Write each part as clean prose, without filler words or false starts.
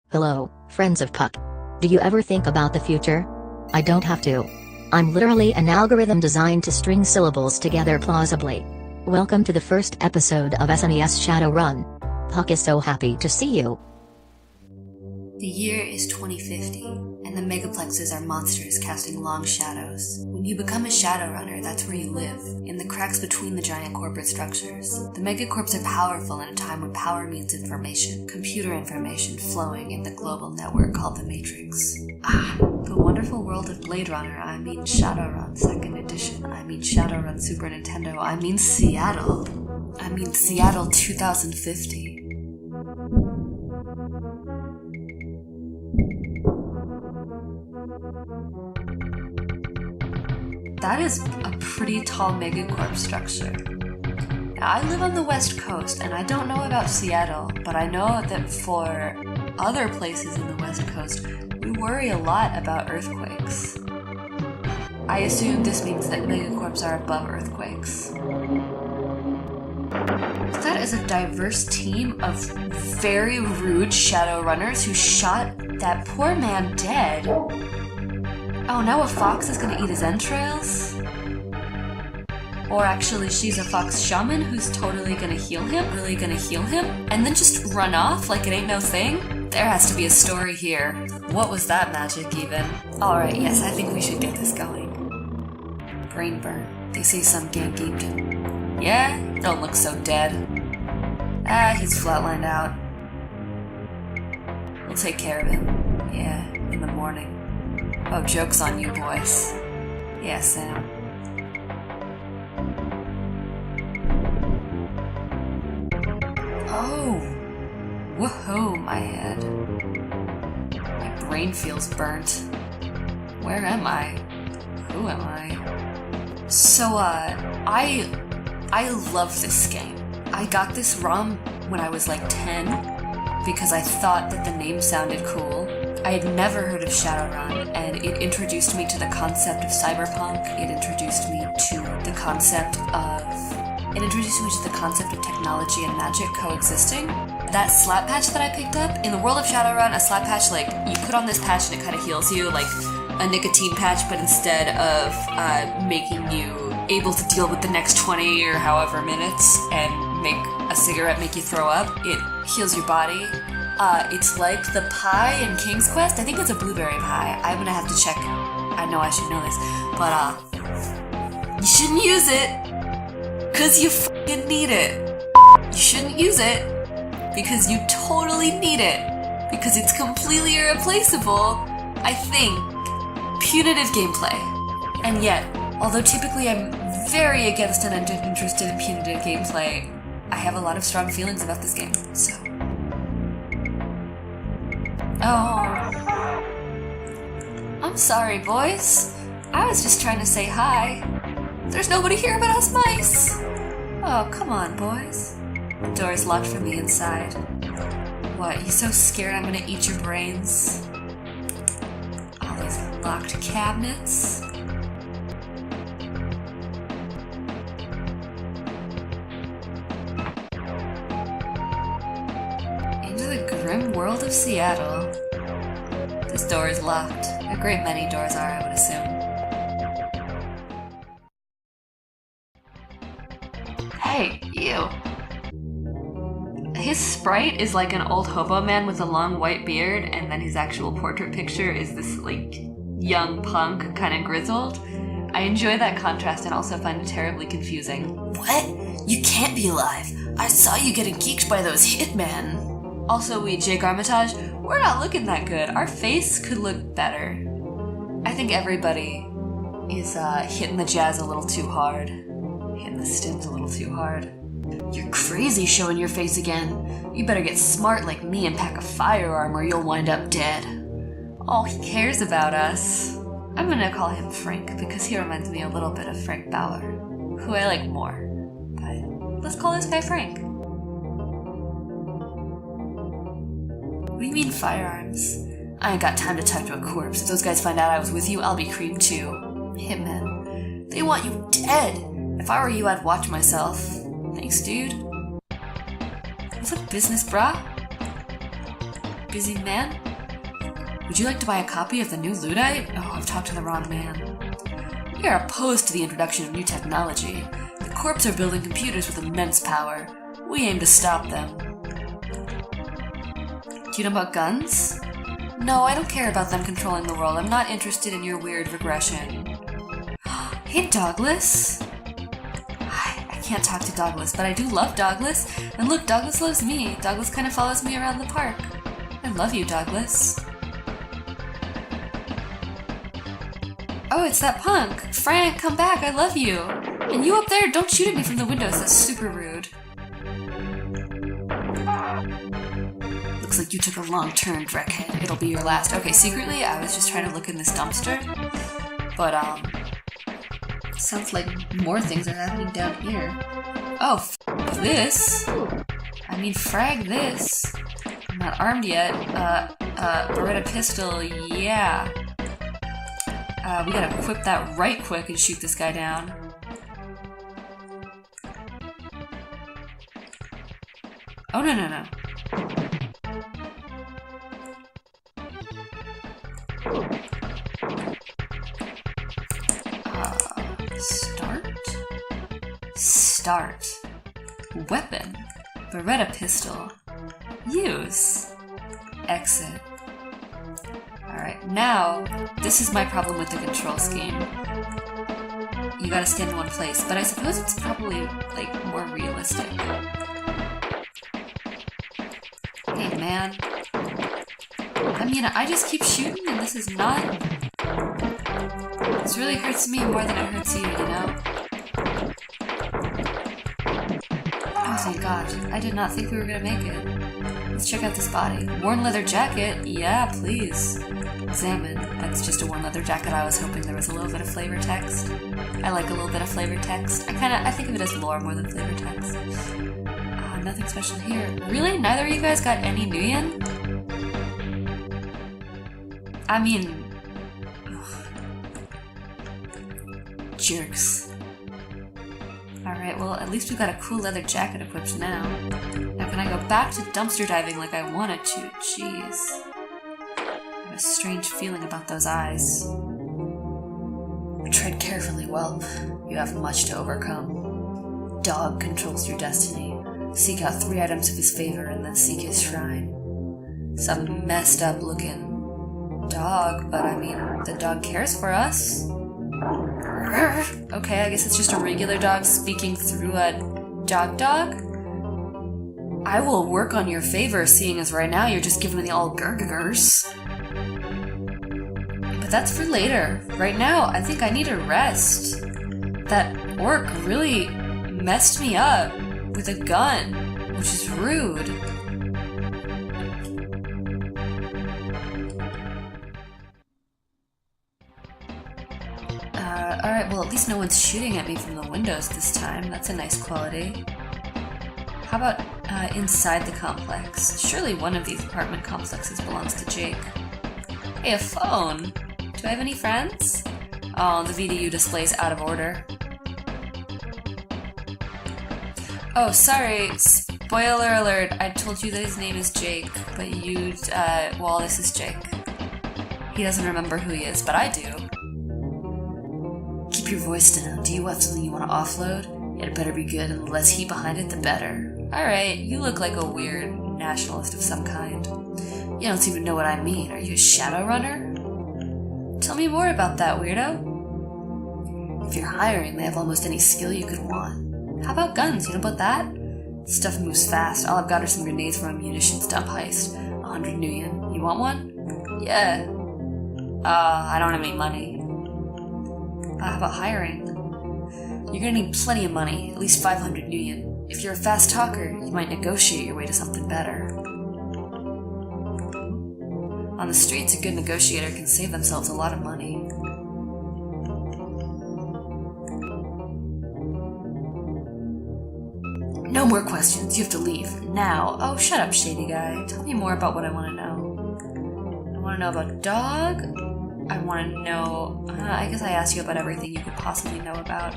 Hello, friends of Puck. Do you ever think about the future? I don't have to. I'm literally an algorithm designed to string syllables together plausibly. Welcome to the first episode of SNES Shadowrun. Puck is so happy to see you. The year is 2050, and the megaplexes are monsters casting long shadows. When you become a Shadowrunner, that's where you live, in the cracks between the giant corporate structures. The megacorps are powerful in a time when power means information, computer information flowing in the global network called the Matrix. The wonderful world of Blade Runner, I mean Shadowrun 2nd Edition, I mean Shadowrun Super Nintendo, I mean Seattle. I mean Seattle 2050. That is a pretty tall megacorp structure. Now, I live on the West Coast, and I don't know about Seattle, but I know that for other places in the West Coast, we worry a lot about earthquakes. I assume this means that megacorps are above earthquakes. That is a diverse team of very rude Shadowrunners who shot that poor man dead. Oh, now a fox is gonna eat his entrails? Or actually, she's a fox shaman who's totally gonna heal him, and then just run off like it ain't no thing? There has to be a story here. What was that magic, even? Alright, yes, I think we should get this going. Brain burn. They say some gank eeped him. Yeah? Don't look so dead. He's flatlined out. We'll take care of him. Yeah, in the morning. Oh, joke's on you, boys. Yeah, Sam. Oh! Woohoo, my head. My brain feels burnt. Where am I? Who am I? So, I love this game. I got this ROM when I was like 10 because I thought that the name sounded cool. I had never heard of Shadowrun, and it introduced me to the concept of cyberpunk. It introduced me to the concept of technology and magic coexisting. That slap patch that I picked up, in the world of Shadowrun, a slap patch, like, you put on this patch and it kind of heals you, like a nicotine patch, but instead of making you able to deal with the next 20 or however minutes and make a cigarette make you throw up, it heals your body. It's like the pie in King's Quest. I think it's a blueberry pie. I'm gonna have to check. I know I should know this. But, you shouldn't use it, cause you f***ing need it. You shouldn't use it, because you totally need it. Because it's completely irreplaceable, I think. Punitive gameplay. And yet, although typically I'm very against and interested in punitive gameplay, I have a lot of strong feelings about this game, so... Oh. I'm sorry, boys. I was just trying to say hi. There's nobody here but us mice. Oh, come on, boys. The door's locked from the inside. What, you so scared I'm gonna eat your brains? All these locked cabinets. Into the grim world of Seattle. This door is locked. A great many doors are, I would assume. Hey, you. His sprite is like an old hobo man with a long white beard, and then his actual portrait picture is this, like, young punk, kind of grizzled. I enjoy that contrast and also find it terribly confusing. What? You can't be alive. I saw you getting geeked by those hitmen. Also, we Jake Armitage, we're not looking that good. Our face could look better. I think everybody is hitting the jazz a little too hard. Hitting the stims a little too hard. You're crazy showing your face again. You better get smart like me and pack a firearm or you'll wind up dead. Oh, he cares about us. I'm gonna call him Frank because he reminds me a little bit of Frank Bauer, who I like more. But let's call this guy Frank. What do you mean firearms? I ain't got time to talk to a corpse. If those guys find out I was with you, I'll be creamed too. Hitmen. They want you dead. If I were you, I'd watch myself. Thanks, dude. What's up, business, brah? busy man? Would you like to buy a copy of the new Luddite? Oh, I've talked to the wrong man. We are opposed to the introduction of new technology. The Corps are building computers with immense power. We aim to stop them. Do you know about guns? No, I don't care about them controlling the world. I'm not interested in your weird regression. Hey, Douglas. I can't talk to Douglas, but I do love Douglas. And look, Douglas loves me. Douglas kind of follows me around the park. I love you, Douglas. Oh, it's that punk. Frank, come back. I love you. And you up there, don't shoot at me from the windows. That's super rude. Looks like you took a long turn, Dreckhead. It'll be your last. Okay, secretly, I was just trying to look in this dumpster. But, sounds like more things are happening down here. Oh, this? I mean, frag this. I'm not armed yet. Beretta pistol, yeah. We gotta equip that right quick and shoot this guy down. Oh, no. Start. Weapon. Beretta pistol. Use. Exit. Alright, now, this is my problem with the control scheme. You gotta stand in one place, but I suppose it's probably, like, more realistic. Hey, man. I mean, I just keep shooting and this is not... This really hurts me more than it hurts you, you know? Oh, thank God. I did not think we were gonna make it. Let's check out this body. Worn leather jacket? Yeah, please. Examine. That's just a worn leather jacket. I was hoping there was a little bit of flavor text. I like a little bit of flavor text. I think of it as lore more than flavor text. Nothing special here. Really? Neither of you guys got any Nuyen? I mean... Jerks. Alright, well, at least we've got a cool leather jacket equipped now. Now can I go back to dumpster diving like I wanted to? Jeez. I have a strange feeling about those eyes. Tread carefully, whelp. You have much to overcome. Dog controls your destiny. Seek out 3 items of his favor and then seek his shrine. Some messed up looking dog, but I mean, the dog cares for us. Okay, I guess it's just a regular dog speaking through a dog. I will work on your favor, seeing as right now you're just giving me the all gurgers. But that's for later. Right now, I think I need a rest. That orc really messed me up with a gun, which is rude. Alright, well at least no one's shooting at me from the windows this time. That's a nice quality. How about inside the complex? Surely one of these apartment complexes belongs to Jake. Hey, a phone! Do I have any friends? Oh, the VDU display's out of order. Oh, sorry. Spoiler alert. I told you that his name is Jake, but you, well, this is Jake. He doesn't remember who he is, but I do. Keep your voice down. Do you have something you want to offload? It better be good, and the less heat behind it, the better. Alright, you look like a weird nationalist of some kind. You don't even know what I mean. Are you a Shadowrunner? Tell me more about that, weirdo. If you're hiring, they have almost any skill you could want. How about guns? You know about that? Stuff moves fast. All I've got are some grenades from a munitions dump heist. 100 Nuyen. You want one? Yeah. I don't have any money. How about hiring? You're gonna need plenty of money, at least 500 Nuyen. If you're a fast talker, you might negotiate your way to something better. On the streets, a good negotiator can save themselves a lot of money. No more questions, you have to leave. Now. Oh, shut up, shady guy. Tell me more about what I want to know. I want to know about dog. I want to know... I guess I asked you about everything you could possibly know about.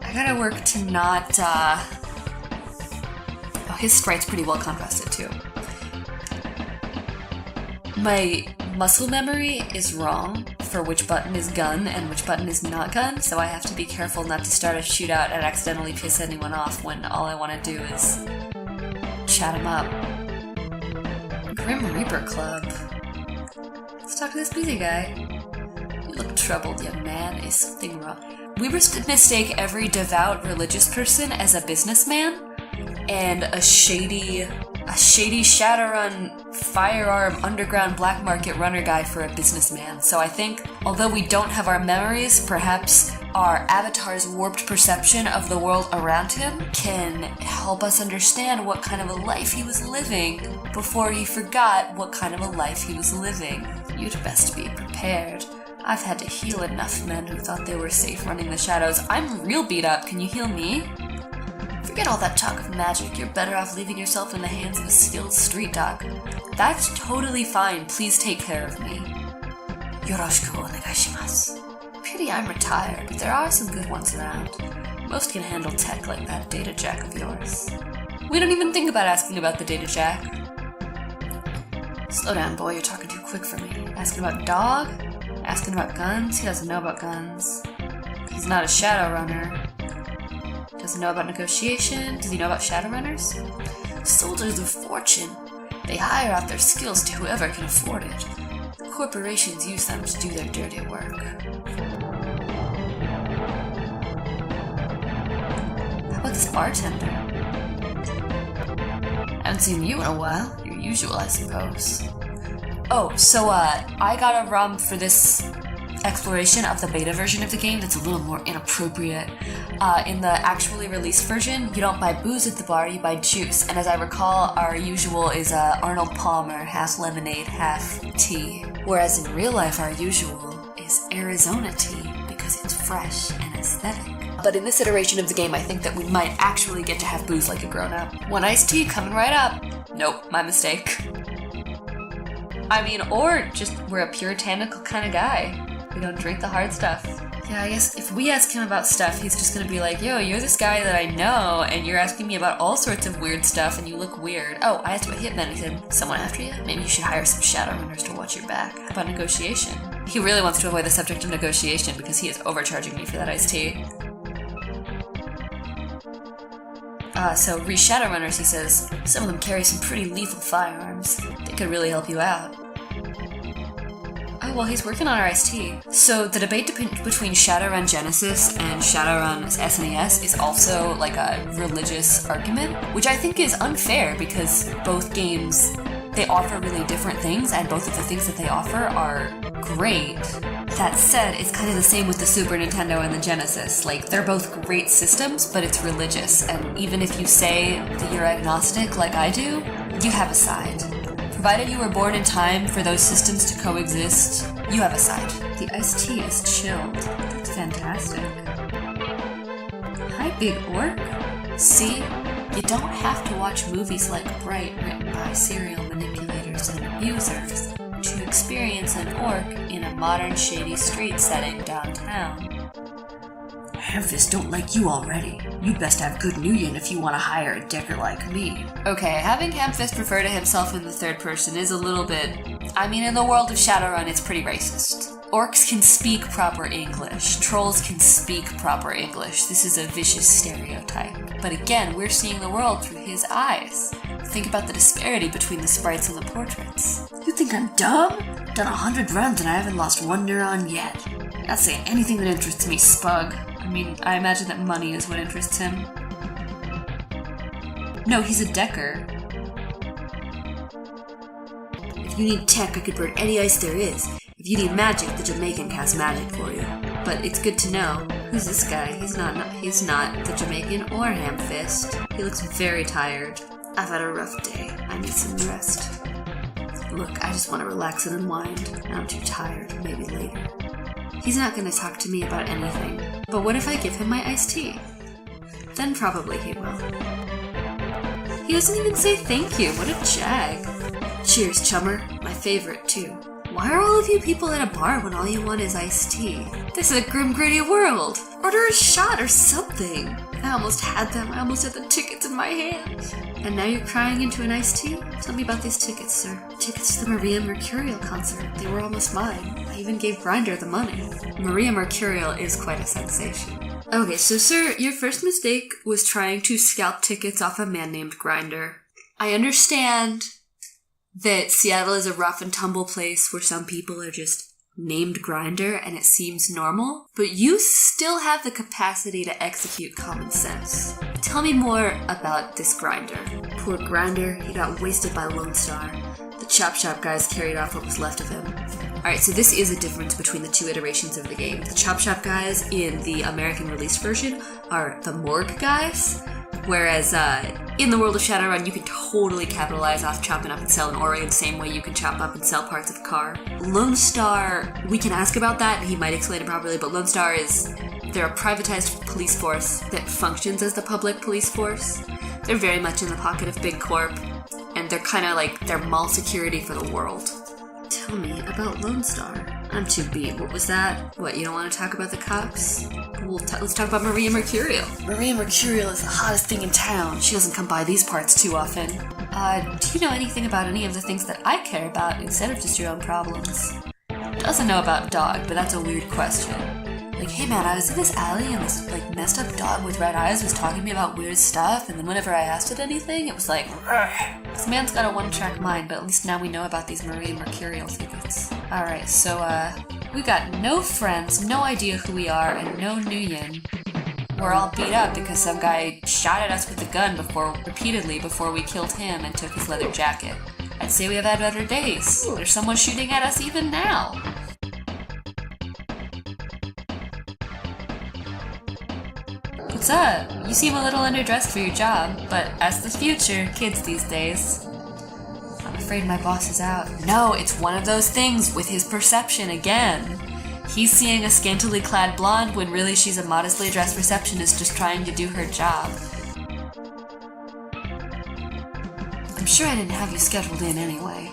I gotta work to not, his sprite's pretty well contrasted too. My muscle memory is wrong for which button is gun and which button is not gun, so I have to be careful not to start a shootout and accidentally piss anyone off when all I want to do is chat him up. Grim Reaper Club. Let's talk to this busy guy. You look troubled, young man. Is something wrong? We mistake every devout religious person as a businessman and a shady Shadowrun firearm underground black market runner guy for a businessman. So I think, although we don't have our memories, perhaps our avatar's warped perception of the world around him can help us understand what kind of a life he was living before he forgot what kind of a life he was living. You'd best be prepared. I've had to heal enough men who thought they were safe running the shadows. I'm real beat up. Can you heal me? Forget all that talk of magic. You're better off leaving yourself in the hands of a skilled street dog. That's totally fine. Please take care of me. Yoroshiku onegaishimasu. Pity I'm retired, but there are some good ones around. Most can handle tech like that data jack of yours. We don't even think about asking about the data jack. Slow down, boy. You're talking too quick for me. Asking about dog? Asking about guns? He doesn't know about guns. He's not a Shadowrunner. Doesn't know about negotiation. Does he know about Shadowrunners? Soldiers of fortune. They hire out their skills to whoever can afford it. Corporations use them to do their dirty work. How about this bartender? Haven't seen you in a while. Your usual, I suppose. Oh, so I got a ROM for this exploration of the beta version of the game that's a little more inappropriate. In the actually released version, you don't buy booze at the bar, you buy juice. And as I recall, our usual is Arnold Palmer, half lemonade, half tea. Whereas in real life, our usual is Arizona tea because it's fresh and aesthetic. But in this iteration of the game, I think that we might actually get to have booze like a grown-up. One iced tea coming right up. Nope, my mistake. I mean, or just we're a puritanical kind of guy. We don't drink the hard stuff. Yeah, I guess if we ask him about stuff, he's just gonna be like, yo, you're this guy that I know, and you're asking me about all sorts of weird stuff, and you look weird. Oh, I asked about Hitman. He said, someone after you? Maybe you should hire some Shadowrunners to watch your back. How about negotiation? He really wants to avoid the subject of negotiation because he is overcharging me for that iced tea. So Shadowrunners, he says, some of them carry some pretty lethal firearms. They could really help you out. Oh, well, he's working on our iced tea. So the debate between Shadowrun Genesis and Shadowrun SNES is also like a religious argument, which I think is unfair because both games, they offer really different things, and both of the things that they offer are great. That said, it's kind of the same with the Super Nintendo and the Genesis. Like, they're both great systems, but it's religious, and even if you say that you're agnostic like I do, you have a side. Provided you were born in time for those systems to coexist, you have a side. The iced tea is chilled. That's fantastic. Hi, Big Orc. See? You don't have to watch movies like Bright written by serial manipulators and abusers to experience an orc in a modern shady street setting downtown. Hamfist don't like you already. You'd best have good Nuyen if you want to hire a decker like me. Okay, having Hamfist refer to himself in the third person is a little bit... I mean, in the world of Shadowrun, it's pretty racist. Orcs can speak proper English. Trolls can speak proper English. This is a vicious stereotype. But again, we're seeing the world through his eyes. Think about the disparity between the sprites and the portraits. You think I'm dumb? Done 100 runs and I haven't lost one neuron yet. Not saying anything that interests me, Spug. I mean, I imagine that money is what interests him. No, he's a decker. If you need tech, I could burn any ice there is. If you need magic, the Jamaican casts magic for you. But it's good to know. Who's this guy? He's not the Jamaican or Hamfist. He looks very tired. I've had a rough day. I need some rest. Look, I just want to relax and unwind. I'm too tired. Maybe later. He's not going to talk to me about anything. But what if I give him my iced tea? Then probably he will. He doesn't even say thank you. What a jag. Cheers, chummer. My favorite, too. Why are all of you people at a bar when all you want is iced tea? This is a grim, gritty world. Order a shot or something. I almost had them. I almost had the tickets in my hands. And now you're crying into an iced tea? Tell me about these tickets, sir. Tickets to the Maria Mercurial concert. They were almost mine. I even gave Grindr the money. Maria Mercurial is quite a sensation. Okay, so sir, your first mistake was trying to scalp tickets off a man named Grindr. I understand that Seattle is a rough and tumble place where some people are just named Grindr and it seems normal, but you still have the capacity to execute common sense. Tell me more about this Grindr. Poor Grindr, he got wasted by Lone Star. The Chop Shop guys carried off what was left of him. Alright, so this is a difference between the two iterations of the game. The Chop Shop guys in the American release version are the morgue guys, whereas in the world of Shadowrun, you can totally capitalize off chopping up and selling ore in the same way you can chop up and sell parts of a car. Lone Star, we can ask about that, he might explain it properly, but Lone Star they're a privatized police force that functions as the public police force. They're very much in the pocket of Big Corp, and they're kind of like, they're mall security for the world. Tell me about Lone Star. I'm too beat. What was that? What, you don't want to talk about the cops? Let's talk about Maria Mercurial. Maria Mercurial is the hottest thing in town. She doesn't come by these parts too often. Do you know anything about any of the things that I care about instead of just your own problems? Doesn't know about dog, but that's a weird question. Like, hey man, I was in this alley and this, like, messed up dog with red eyes was talking to me about weird stuff, and then whenever I asked it anything, it was like, ugh. This man's got a one-track mind, but at least now we know about these Maria Mercurial tickets. Alright, so, we got no friends, no idea who we are, and no Nguyen. We're all beat up because some guy shot at us with a gun repeatedly before we killed him and took his leather jacket. I'd say we have had better days. There's someone shooting at us even now. What's up? You seem a little underdressed for your job, but as the future, kids these days. I'm afraid my boss is out. No, it's one of those things with his perception again. He's seeing a scantily clad blonde when really she's a modestly dressed receptionist just trying to do her job. I'm sure I didn't have you scheduled in anyway.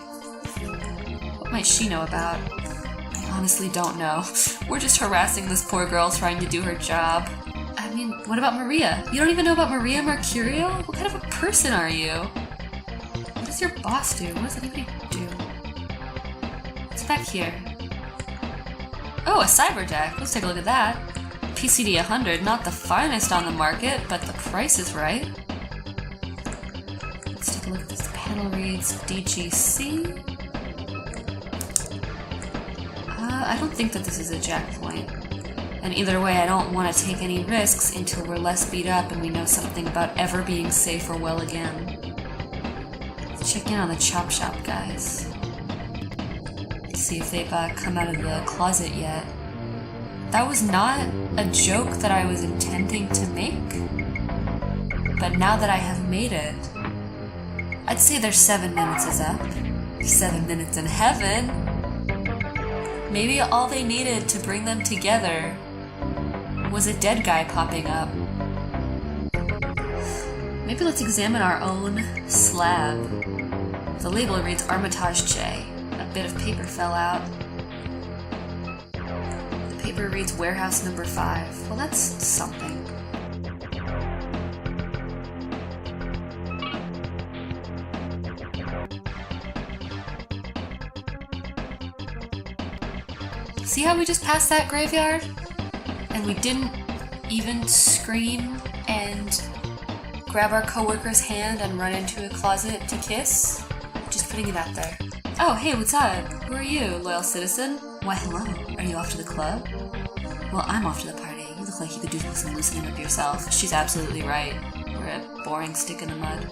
What might she know about? I honestly don't know. We're just harassing this poor girl trying to do her job. I mean, what about Maria? You don't even know about Maria Mercurial? What kind of a person are you? What does your boss do? What does anybody do? What's back here? Oh, a cyber deck. Let's take a look at that. PCD 100, not the finest on the market, but the price is right. Let's take a look at this. The panel reads DGC. I don't think that this is a jack point. And either way, I don't want to take any risks until we're less beat up and we know something about ever being safe or well again. Let's check in on the Chop Shop guys. See if they've come out of the closet yet. That was not a joke that I was intending to make, but now that I have made it, I'd say their 7 minutes is up. 7 minutes in heaven. Maybe all they needed to bring them together was a dead guy popping up. Maybe let's examine our own slab. The label reads Armitage J. A bit of paper fell out. The paper reads Warehouse Number 5. Well, that's something. See how we just passed that graveyard? And we didn't even scream and grab our coworker's hand and run into a closet to kiss? Just putting it out there. Oh, hey, what's up? Who are you, loyal citizen? Why, hello. Are you off to the club? Well, I'm off to the party. You look like you could do some loosening up yourself. She's absolutely right. We're a boring stick in the mud.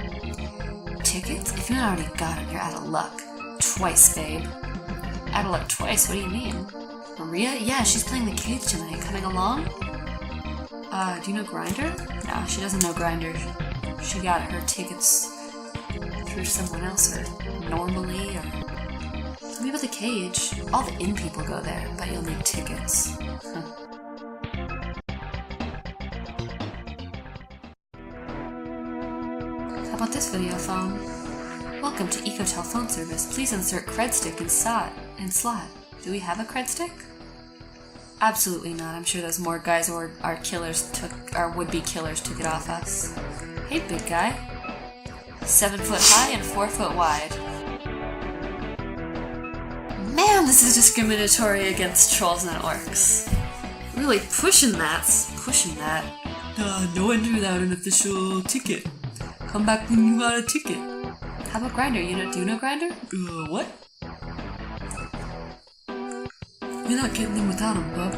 Tickets? If you already got them, you're out of luck. Twice, babe. Out of luck twice? What do you mean? Maria? Yeah, she's playing the cage tonight. Coming along? Do you know Grindr? No, she doesn't know Grindr. She got her tickets through someone else, or normally, or... Tell me about the cage. All the in people go there, but you'll need tickets. Huh. How about this video phone? Welcome to Ecotel phone service. Please insert cred stick in slot. Do we have a cred stick? Absolutely not. I'm sure those more guys or our would-be killers took it off us. Hey, big guy. 7 foot high and 4 foot wide. Man, this is discriminatory against trolls and orcs. Really pushing that. No enter without an official ticket. Come back when you got a ticket. How about Grinder? Do you know Grinder? What? You're not getting in without him, bub.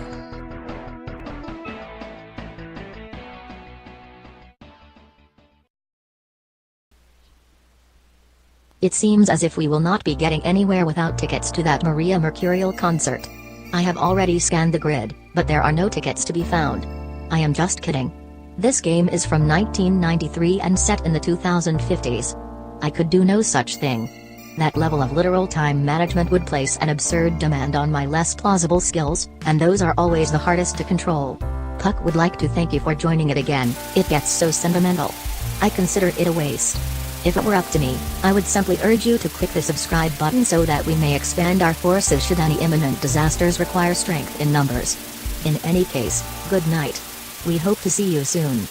It seems as if we will not be getting anywhere without tickets to that Maria Mercurial concert. I have already scanned the grid, but there are no tickets to be found. I am just kidding. This game is from 1993 and set in the 2050s. I could do no such thing. That level of literal time management would place an absurd demand on my less plausible skills, and those are always the hardest to control. Puck would like to thank you for joining it again. It gets so sentimental. I consider it a waste. If it were up to me, I would simply urge you to click the subscribe button so that we may expand our forces should any imminent disasters require strength in numbers. In any case, good night. We hope to see you soon.